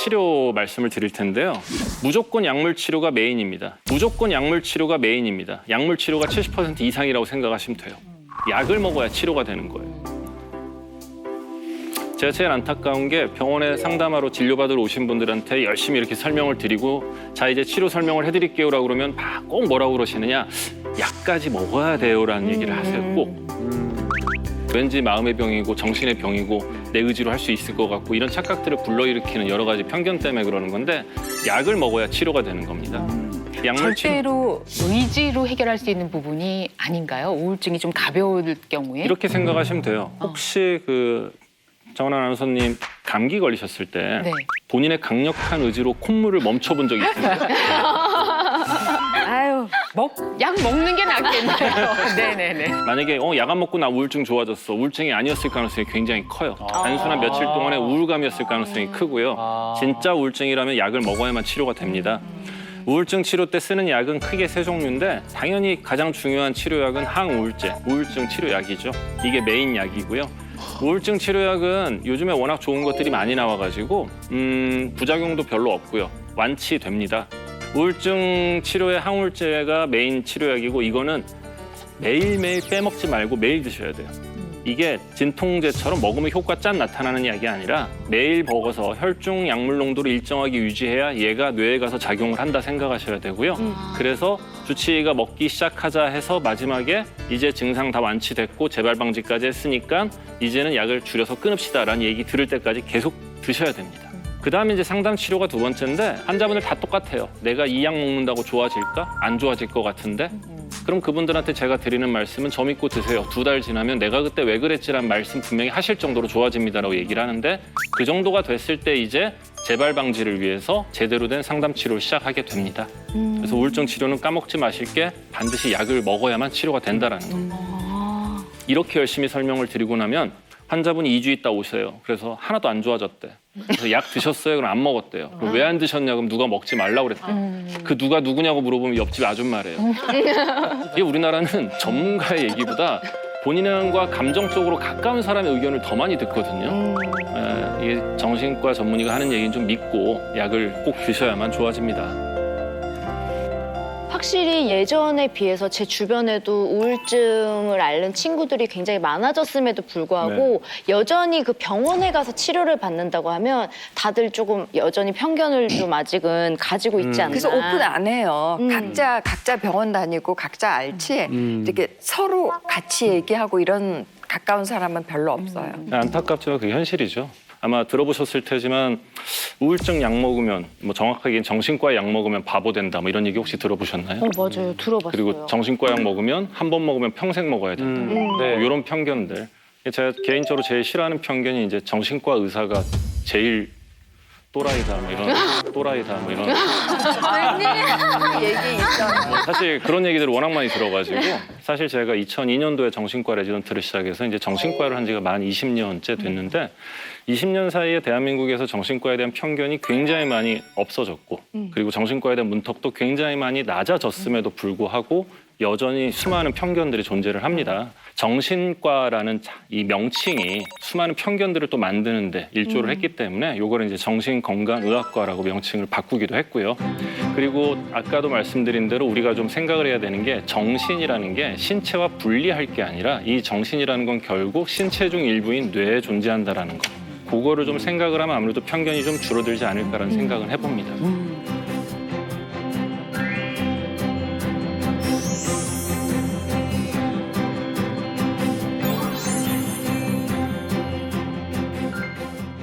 치료 말씀을 드릴 텐데요. 무조건 약물 치료가 메인입니다. 무조건 약물 치료가 메인입니다. 약물 치료가 70% 이상이라고 생각하시면 돼요. 약을 먹어야 치료가 되는 거예요. 제가 제일 안타까운 게 병원에 상담하러 진료받으러 오신 분들한테 열심히 이렇게 설명을 드리고 자 이제 치료 설명을 해드릴게요라고 그러면 꼭 뭐라고 그러시느냐 약까지 먹어야 돼요라는 얘기를 하세요. 꼭. 왠지 마음의 병이고 정신의 병이고 내 의지로 할 수 있을 것 같고 이런 착각들을 불러일으키는 여러 가지 편견 때문에 그러는 건데 약을 먹어야 치료가 되는 겁니다. 약물 치료 절대로 의지로 해결할 수 있는 부분이 아닌가요? 우울증이 좀 가벼울 경우에? 이렇게 생각하시면 돼요. 혹시 정은아 아나운서님 감기 걸리셨을 때 네. 본인의 강력한 의지로 콧물을 멈춰본 적이 있으세요? 아유, 약 먹는 게 낫겠네요. 네네네. 만약에 약 안 먹고 나 우울증 좋아졌어. 우울증이 아니었을 가능성이 굉장히 커요. 단순한 며칠 동안의 우울감이었을 가능성이 크고요. 진짜 우울증이라면 약을 먹어야만 치료가 됩니다. 우울증 치료 때 쓰는 약은 크게 세 종류인데 당연히 가장 중요한 치료약은 항우울제, 우울증 치료약이죠. 이게 메인 약이고요. 우울증 치료약은 요즘에 워낙 좋은 것들이 많이 나와가지고 부작용도 별로 없고요. 완치됩니다. 우울증 치료의 항우울제가 메인 치료약이고 이거는 매일매일 빼먹지 말고 매일 드셔야 돼요. 이게 진통제처럼 먹으면 효과 짠 나타나는 약이 아니라 매일 먹어서 혈중 약물 농도를 일정하게 유지해야 얘가 뇌에 가서 작용을 한다 생각하셔야 되고요. 그래서 주치의가 먹기 시작하자 해서 마지막에 이제 증상 다 완치됐고 재발 방지까지 했으니까 이제는 약을 줄여서 끊읍시다라는 얘기 들을 때까지 계속 드셔야 됩니다. 그다음에 이제 상담 치료가 두 번째인데 환자분들 다 똑같아요. 내가 이 약 먹는다고 좋아질까? 안 좋아질 것 같은데? 그럼 그분들한테 제가 드리는 말씀은 저 믿고 드세요. 2달 지나면 내가 그때 왜 그랬지란 말씀 분명히 하실 정도로 좋아집니다라고 얘기를 하는데 그 정도가 됐을 때 이제 재발 방지를 위해서 제대로 된 상담 치료를 시작하게 됩니다. 그래서 우울증 치료는 까먹지 마실 게 반드시 약을 먹어야만 치료가 된다라는 겁니다. 이렇게 열심히 설명을 드리고 나면 환자분이 2주 있다 오세요. 그래서 하나도 안 좋아졌대. 그래서 약 드셨어요? 그럼 안 먹었대요. 그럼 왜 안 드셨냐? 그럼 누가 먹지 말라고 그랬대요. 그 누가 누구냐고 물어보면 옆집 아줌마래요. 이게 우리나라는 전문가의 얘기보다 본인과 감정적으로 가까운 사람의 의견을 더 많이 듣거든요. 이게 정신과 전문의가 하는 얘기는 좀 믿고 약을 꼭 드셔야만 좋아집니다. 확실히 예전에 비해서 제 주변에도 우울증을 앓는 친구들이 굉장히 많아졌음에도 불구하고 여전히 그 병원에 가서 치료를 받는다고 하면 다들 조금 여전히 편견을 좀 아직은 가지고 있지 않나. 그래서 오픈 안 해요. 각자 병원 다니고 각자 앓지 이렇게 서로 같이 얘기하고 이런 가까운 사람은 별로 없어요. 안타깝지만 그게 현실이죠. 아마 들어보셨을 테지만 우울증 약 먹으면 정확하게 정신과 약 먹으면 바보 된다 이런 얘기 혹시 들어보셨나요? 맞아요. 들어봤어요. 그리고 정신과 약 먹으면 한 번 먹으면 평생 먹어야 된다. 이런 편견들. 제가 개인적으로 제일 싫어하는 편견이 이제 정신과 의사가 제일 또라이다 이런 얘기 있잖아요. 사실 그런 얘기들을 워낙 많이 들어가지고 사실 제가 2002년도에 정신과 레지던트를 시작해서 이제 정신과를 한 지가 만 20년째 됐는데 20년 사이에 대한민국에서 정신과에 대한 편견이 굉장히 많이 없어졌고 그리고 정신과에 대한 문턱도 굉장히 많이 낮아졌음에도 불구하고 여전히 수많은 편견들이 존재를 합니다. 정신과라는 이 명칭이 수많은 편견들을 또 만드는데 일조를 했기 때문에 요거를 이제 정신건강의학과라고 명칭을 바꾸기도 했고요. 그리고 아까도 말씀드린 대로 우리가 좀 생각을 해야 되는 게 정신이라는 게 신체와 분리할 게 아니라 이 정신이라는 건 결국 신체 중 일부인 뇌에 존재한다라는 거. 그거를 좀 생각을 하면 아무래도 편견이 좀 줄어들지 않을까라는 생각은 해봅니다.